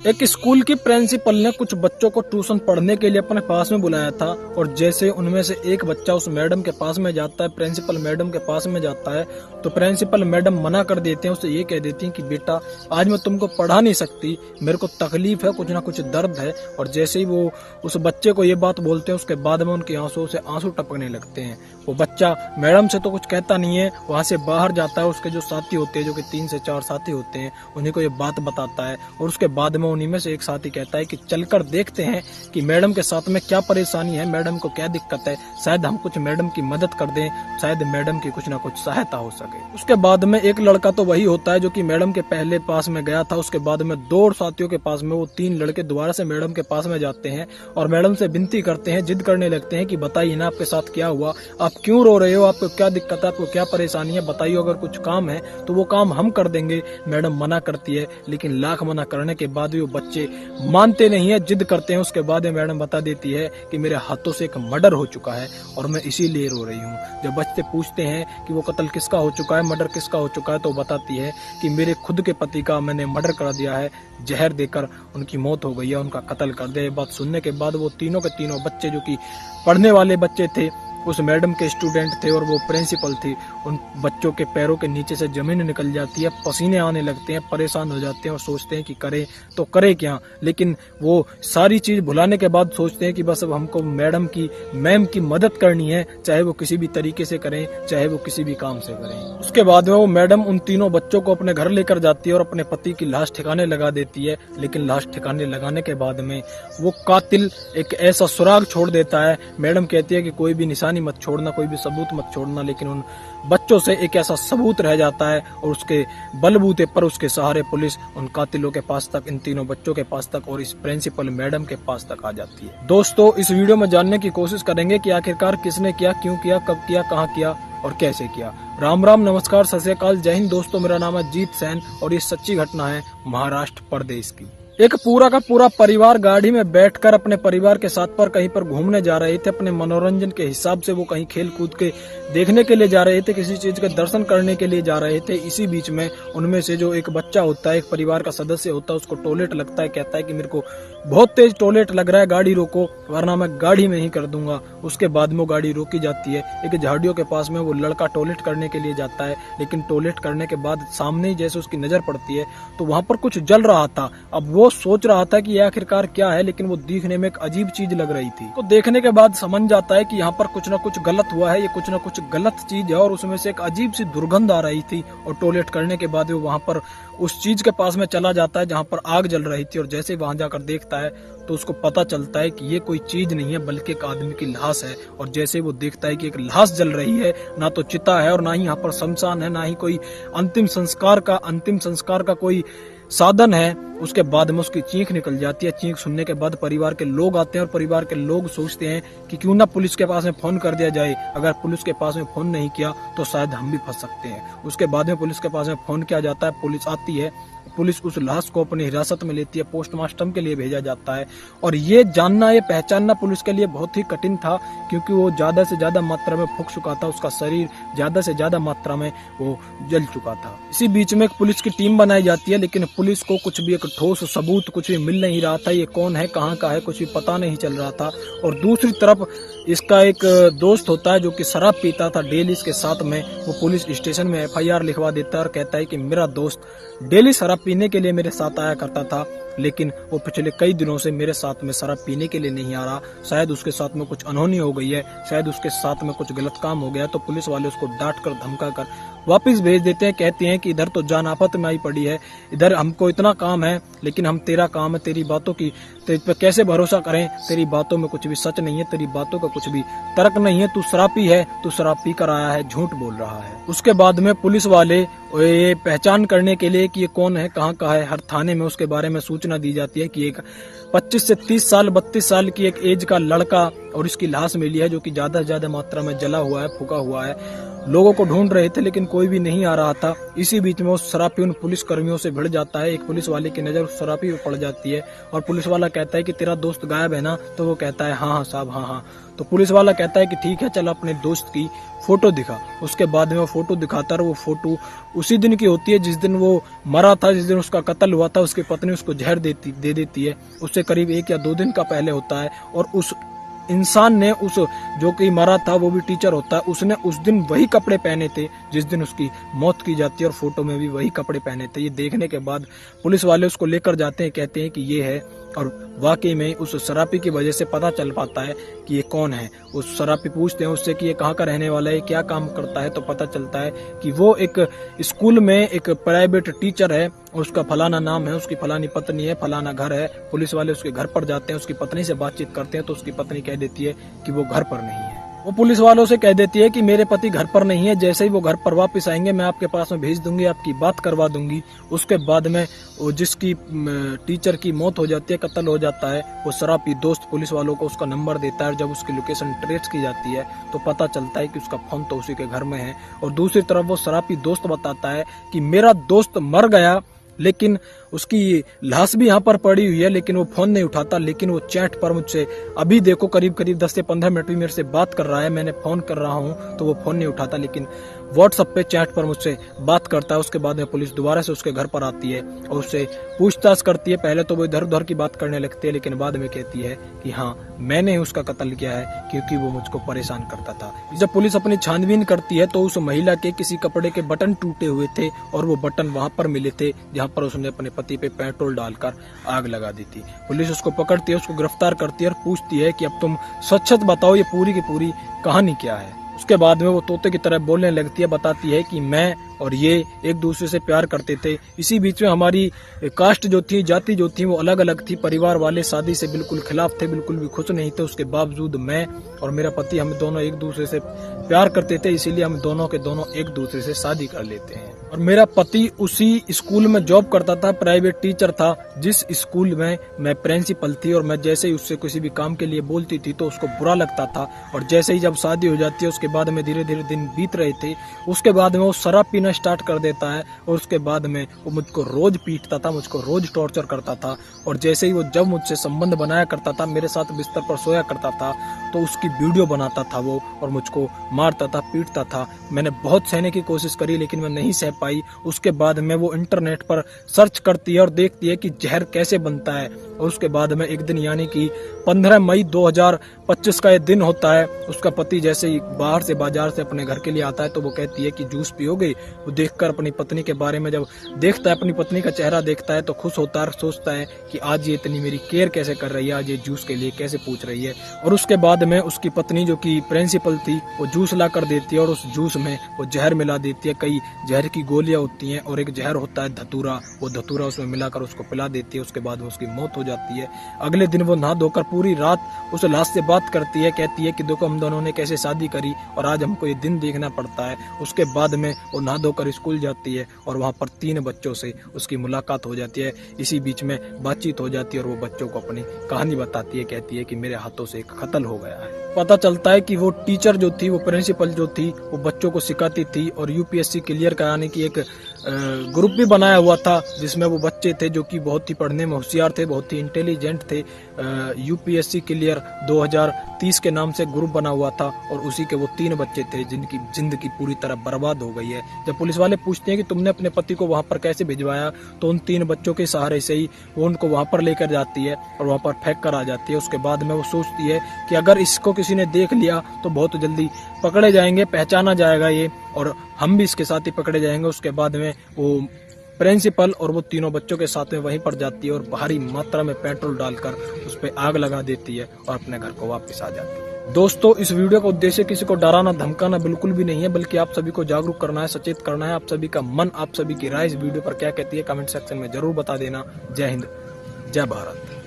एक स्कूल की प्रिंसिपल ने कुछ बच्चों को ट्यूशन पढ़ने के लिए अपने पास में बुलाया था और जैसे उनमें से एक बच्चा उस मैडम के पास में जाता है, प्रिंसिपल मैडम के पास में जाता है, तो प्रिंसिपल मैडम मना कर देते हैं। उसे ये कह देती हैं कि बेटा आज मैं तुमको पढ़ा नहीं सकती, मेरे को तकलीफ है, कुछ ना कुछ दर्द है। और जैसे ही वो उस बच्चे को ये बात बोलते हैं उसके बाद में उनकी आंसुओं से आंसू टपकने लगते हैं। वो बच्चा मैडम से तो कुछ कहता नहीं है, वहां से बाहर जाता है, उसके जो साथी होते हैं, जो कि 3 से 4 साथी होते हैं, उन्हीं को ये बात बताता है। और उसके बाद में उन्हीं में से एक साथी कहता है कि चलकर देखते हैं कि मैडम के साथ में क्या परेशानी है, मैडम को क्या दिक्कत है, शायद हम कुछ मैडम की मदद कर दें, शायद मैडम की कुछ ना कुछ सहायता हो सके। उसके बाद में एक लड़का तो वही होता है जो कि मैडम के पहले पास में गया था। उसके बाद में 2 साथियों के पास में वो 3 लड़के दोबारा से मैडम के पास में जाते हैं और मैडम से विनती करते हैं, जिद करने लगते हैं कि बताइए ना आपके साथ क्या हुआ, आप क्यों रो रहे हो, आपको क्या दिक्कत है, आपको क्या परेशानी है, बताइए, अगर कुछ काम है तो वो काम हम कर देंगे। मैडम मना करती है, लेकिन लाख मना करने के बाद भी वो बच्चे मानते नहीं है, जिद करते हैं। उसके बाद मैडम बता देती है कि मेरे हाथों से एक मर्डर हो चुका है और मैं इसीलिए रो रही हूँ। जब बच्चे पूछते हैं कि वो कत्ल किसका हो चुका है, मर्डर किसका हो चुका है, तो बताती है कि मेरे खुद के पति का मैंने मर्डर कर दिया है, जहर देकर उनकी मौत हो गई है, उनका कत्ल कर दिया। ये बात सुनने के बाद वो तीनों के तीनों बच्चे, जो कि पढ़ने वाले बच्चे थे, उस मैडम के स्टूडेंट थे और वो प्रिंसिपल थी, उन बच्चों के पैरों के नीचे से जमीन निकल जाती है, पसीने आने लगते हैं, परेशान हो जाते हैं और सोचते हैं कि करें तो करें क्या। लेकिन वो सारी चीज भुलाने के बाद सोचते हैं कि बस अब हमको मैम की मदद करनी है, चाहे वो किसी भी तरीके से करें, चाहे वो किसी भी काम से करें। उसके बाद में वो मैडम उन तीनों बच्चों को अपने घर लेकर जाती है और अपने पति की लाश ठिकाने लगा देती है। लेकिन लाश ठिकाने लगाने के बाद में वो कातिल एक ऐसा सुराग छोड़ देता है। मैडम कहती है कि कोई भी निशानी मत छोड़ना, कोई भी सबूत मत छोड़ना, लेकिन उन बच्चों से एक ऐसा सबूत रह जाता है और उसके बलबूते पर, उसके सहारे पुलिस उन कातिलों के पास तक, इन तीनों बच्चों के पास तक और इस प्रिंसिपल मैडम के पास तक आ जाती है। दोस्तों, इस वीडियो में जानने की कोशिश करेंगे कि आखिरकार किसने किया, क्यों किया, कब किया, कहाँ किया और कैसे किया। राम राम, नमस्कार, सत श्री अकाल, जय हिंद। दोस्तों, मेरा नाम है जीत सैन और ये सच्ची घटना है महाराष्ट्र प्रदेश की। एक पूरा का पूरा परिवार गाड़ी में बैठकर अपने परिवार के साथ पर कहीं पर घूमने जा रहे थे। अपने मनोरंजन के हिसाब से वो कहीं खेल कूद के देखने के लिए जा रहे थे, किसी चीज के दर्शन करने के लिए जा रहे थे। इसी बीच में उनमें से जो एक बच्चा होता है, एक परिवार का सदस्य होता है, उसको टॉयलेट लगता है। कहता है कि मेरे को बहुत तेज टॉयलेट लग रहा है, गाड़ी रोको वरना मैं गाड़ी में ही कर दूंगा। उसके बाद में वो गाड़ी रोकी जाती है। एक झाड़ियों के पास में वो लड़का टॉयलेट करने के लिए जाता है, लेकिन टॉयलेट करने के बाद सामने ही जैसे उसकी नजर पड़ती है तो वहां पर कुछ जल रहा था। अब वो सोच रहा था कि ये आखिरकार क्या है, लेकिन वो दिखने में एक अजीब चीज लग रही थी। तो देखने के बाद समझ जाता है कि यहाँ पर कुछ ना कुछ गलत हुआ है, ये कुछ ना कुछ गलत चीज है और उसमें से एक अजीब सी दुर्गंध आ रही थी। और टॉयलेट करने के बाद वो वहां पर उस चीज के पास में चला जाता है जहाँ पर आग जल रही थी और जैसे वहां जाकर देखता है तो उसको पता चलता है कि ये कोई चीज नहीं है बल्कि एक आदमी की लाश है। और जैसे वो देखता है कि एक लाश जल रही है, ना तो चिता है और ना ही यहाँ पर शमशान है, ना ही कोई अंतिम संस्कार का कोई साधन है, उसके बाद में उसकी चीख निकल जाती है। चीख सुनने के बाद परिवार के लोग आते हैं और परिवार के लोग सोचते हैं कि क्यों ना पुलिस के पास में फोन कर दिया जाए। अगर पुलिस के पास में फोन नहीं किया तो शायद हम भी फंस सकते हैं। उसके बाद में पुलिस के पास में फोन किया जाता है, पुलिस आती है, पुलिस उस लाश को अपनी हिरासत में लेती है, पोस्टमार्टम के लिए भेजा जाता है। और ये जानना, ये पहचानना पुलिस के लिए बहुत ही कठिन था, क्योंकि वो ज्यादा से ज्यादा मात्रा में फूक चुका था, उसका शरीर ज्यादा से ज्यादा मात्रा में वो जल चुका था। इसी बीच में एक पुलिस की टीम बनाई जाती है, लेकिन पुलिस को कुछ भी एक ठोस सबूत कुछ भी मिल नहीं रहा था। ये कौन है, कहाँ का है, कुछ भी पता नहीं चल रहा था। और दूसरी तरफ इसका एक दोस्त होता है जो कि शराब पीता था डेली इसके साथ में। वो पुलिस स्टेशन में FIR लिखवा देता है और कहता है कि मेरा दोस्त डेली शराब पीने के लिए मेरे साथ आया करता था, लेकिन वो पिछले कई दिनों से मेरे साथ में शराब पीने के लिए नहीं आ रहा। शायद उसके साथ में कुछ अनहोनी हो गई है, शायद उसके साथ में कुछ गलत काम हो गया। तो पुलिस वाले उसको डांट कर धमका कर वापिस भेज देते हैं। कहते हैं कि इधर तो जान आफत में आई पड़ी है, इधर हमको इतना काम है, लेकिन हम तेरा काम है, तेरी बातों की तेरे पे कैसे भरोसा करें, तेरी बातों में कुछ भी सच नहीं है, तेरी बातों का कुछ भी तर्क नहीं है, तू शराबी है, तू शराब पी कर आया है, झूठ बोल रहा है। उसके बाद में पुलिस वाले ये पहचान करने के लिए कि ये कौन है, कहाँ का है, हर थाने में उसके बारे में सूचना दी जाती है कि एक 25 से 30 साल 32 साल की एक एज का लड़का और इसकी लाश मिली है, जो कि ज्यादा से ज्यादा मात्रा में जला हुआ है, फूका हुआ है। लोगों को ढूंढ रहे थे लेकिन कोई भी नहीं आ रहा था। इसी बीच में उस शराबी उन पुलिस कर्मियों से भिड़ जाता है। एक पुलिस वाले की नजर उस शराबी पर पड़ जाती है और पुलिस वाला कहता है कि तेरा दोस्त गायब है ना, तो वो कहता है हाँ साहब, हाँ। तो पुलिस वाला कहता है कि ठीक है, चल अपने दोस्त की फोटो दिखा। उसके बाद में वो फोटो दिखाता है, वो फोटो उसी दिन की होती है जिस दिन वो मरा था, जिस दिन उसका कत्ल हुआ था। उसकी पत्नी उसको जहर दे देती है। उससे करीब 1 या 2 दिन का पहले होता है। और उस इंसान ने, उस जो कि मरा था वो भी टीचर होता है, उसने उस दिन वही कपड़े पहने थे जिस दिन उसकी मौत की जाती है, और फोटो में भी वही कपड़े पहने थे। ये देखने के बाद पुलिस वाले उसको लेकर जाते हैं, कहते हैं कि ये है, और वाकई में उस शराबी की वजह से पता चल पाता है कि ये कौन है। उस शराबी पूछते हैं उससे कि ये कहाँ का रहने वाला है, क्या काम करता है, तो पता चलता है कि वो एक स्कूल में एक प्राइवेट टीचर है, उसका फलाना नाम है, उसकी फलानी पत्नी है, फलाना घर है। पुलिस वाले उसके घर पर जाते हैं, उसकी पत्नी से बातचीत करते हैं, तो उसकी पत्नी कह देती है कि वो घर पर नहीं है। वो पुलिस वालों से कह देती है कि मेरे पति घर पर नहीं है, जैसे ही वो घर पर वापस आएंगे मैं आपके पास में भेज दूंगी, आपकी बात करवा दूंगी। उसके बाद में वो जिसकी टीचर की मौत हो जाती है, कत्ल हो जाता है, वो शराबी दोस्त पुलिस वालों को उसका नंबर देता है। जब उसकी लोकेशन ट्रेस की जाती है तो पता चलता है कि उसका फोन तो उसी के घर में है। और दूसरी तरफ वो शराबी दोस्त बताता है कि मेरा दोस्त मर गया, लेकिन उसकी लाश भी यहाँ पर पड़ी हुई है, लेकिन वो फोन नहीं उठाता। लेकिन वो चैट पर मुझसे अभी देखो करीब 10 से 15 मिनट भी मेरे से बात कर रहा है, मैंने फोन कर रहा हूँ तो वो फोन नहीं उठाता, लेकिन व्हाट्सएप पे चैट पर मुझसे बात करता है। उसके बाद में पुलिस दोबारा से उसके घर पर आती है और उससे पूछताछ करती है। पहले तो वो इधर उधर की बात करने लगती है, लेकिन बाद में कहती है कि हाँ मैंने ही उसका कत्ल किया है, क्योंकि वो मुझको परेशान करता था। जब पुलिस अपनी छानबीन करती है तो उस महिला के किसी कपड़े के बटन टूटे हुए थे, और वो बटन वहां पर मिले थे जहां पर उसने अपने पति पे पेट्रोल डालकर आग लगा दी थी। पुलिस उसको पकड़ती है, उसको गिरफ्तार करती है और पूछती है कि अब तुम सच बताओ ये पूरी की पूरी कहानी क्या है। उसके बाद में वो तोते की तरह बोलने लगती है, बताती है कि मैं और ये एक दूसरे से प्यार करते थे। इसी बीच में हमारी कास्ट जो थी, जाति जो थी, वो अलग अलग थी। परिवार वाले शादी से बिल्कुल खिलाफ थे, बिल्कुल भी खुश नहीं थे। उसके बावजूद मैं और मेरा पति, हम दोनों एक दूसरे से प्यार करते थे, इसीलिए हम दोनों के दोनों एक दूसरे से शादी कर लेते हैं। और मेरा पति उसी स्कूल में जॉब करता था, प्राइवेट टीचर था, जिस स्कूल में मैं प्रिंसिपल थी। और मैं जैसे ही उससे किसी भी काम के लिए बोलती थी तो उसको बुरा लगता था। और जैसे ही जब शादी हो जाती है, उसके बाद में धीरे धीरे दिन बीत रहे थे, उसके बाद में वो शराब पीना स्टार्ट कर देता है। और उसके बाद में वो मुझको रोज पीटता था, मुझको रोज टॉर्चर करता था। और जैसे ही वो जब मुझसे संबंध बनाया करता था, मेरे साथ बिस्तर पर सोया करता था, तो उसकी वीडियो बनाता था वो, और मुझको मारता था, पीटता था। मैंने बहुत सहने की कोशिश करी, लेकिन मैं नहीं सह पाई। उसके बाद में वो इंटरनेट पर सर्च करती है और देखती है कि जहर कैसे बनता है। और उसके बाद में एक दिन, यानी कि 15 मई 2025 का ये दिन होता है, उसका पति जैसे ही बाहर से, बाजार से अपने घर के लिए आता है, तो वो कहती है कि जूस पियोगे। वो देखकर अपनी पत्नी के बारे में जब देखता है, अपनी पत्नी का चेहरा देखता है, तो खुश होता है, सोचता है कि आज ये इतनी मेरी केयर कैसे कर रही है, आज ये जूस के लिए कैसे पूछ रही है। और उसके बाद में उसकी पत्नी, जो कि प्रिंसिपल थी, वो जूस ला कर देती है, और उस जूस में वो जहर मिला देती है। कई जहर की गोलियां होती हैं, और एक जहर होता है धतूरा, वो धतूरा उसमें मिलाकर उसको पिला देती है। उसके बाद उसकी मौत हो जाती है। अगले दिन वो नहा धोकर पूरी रात उस लाश से बात करती है, कहती है कि देखो हम दोनों ने कैसे शादी करी, और आज हमको ये दिन देखना पड़ता है। उसके बाद में वो नहा धोकर स्कूल जाती है, और वहाँ पर 3 बच्चों से उसकी मुलाकात हो जाती है। इसी बीच में बातचीत हो जाती है, और वो बच्चों को अपनी कहानी बताती है, कहती है कि मेरे हाथों से एक कत्ल हो गया है। पता चलता है कि वो टीचर जो थी, वो प्रिंसिपल जो थी, वो बच्चों को सिखाती थी, और यूपीएससी क्लियर कराने की एक ग्रुप भी बनाया हुआ था, जिसमें वो बच्चे थे जो कि बहुत ही पढ़ने में होशियार थे, बहुत ही इंटेलिजेंट थे। यूपीएससी क्लियर 2030 के नाम से ग्रुप बना हुआ था, और उसी के वो 3 बच्चे थे जिनकी जिंदगी पूरी तरह बर्बाद हो गई है। जब पुलिस वाले पूछते हैं कि तुमने अपने पति को वहां पर कैसे भिजवाया, तो उन 3 बच्चों के सहारे से ही वो उनको वहां पर लेकर जाती है, और वहां पर फेंक कर आ जाती है। उसके बाद में वो सोचती है कि अगर इसको किसी ने देख लिया तो बहुत जल्दी पकड़े जाएंगे, पहचाना जाएगा ये, और हम भी इसके साथ ही पकड़े जाएंगे। उसके बाद में वो प्रिंसिपल और वो तीनों बच्चों के साथ में वहीं पर जाती है, और भारी मात्रा में पेट्रोल डालकर उस पर आग लगा देती है, और अपने घर को वापस आ जाती है। दोस्तों, इस वीडियो का उद्देश्य किसी को डराना धमकाना बिल्कुल भी नहीं है, बल्कि आप सभी को जागरूक करना है, सचेत करना है। आप सभी का मन, आप सभी की राय इस वीडियो पर क्या कहती है, कमेंट सेक्शन में जरूर बता देना। जय हिंद, जय भारत।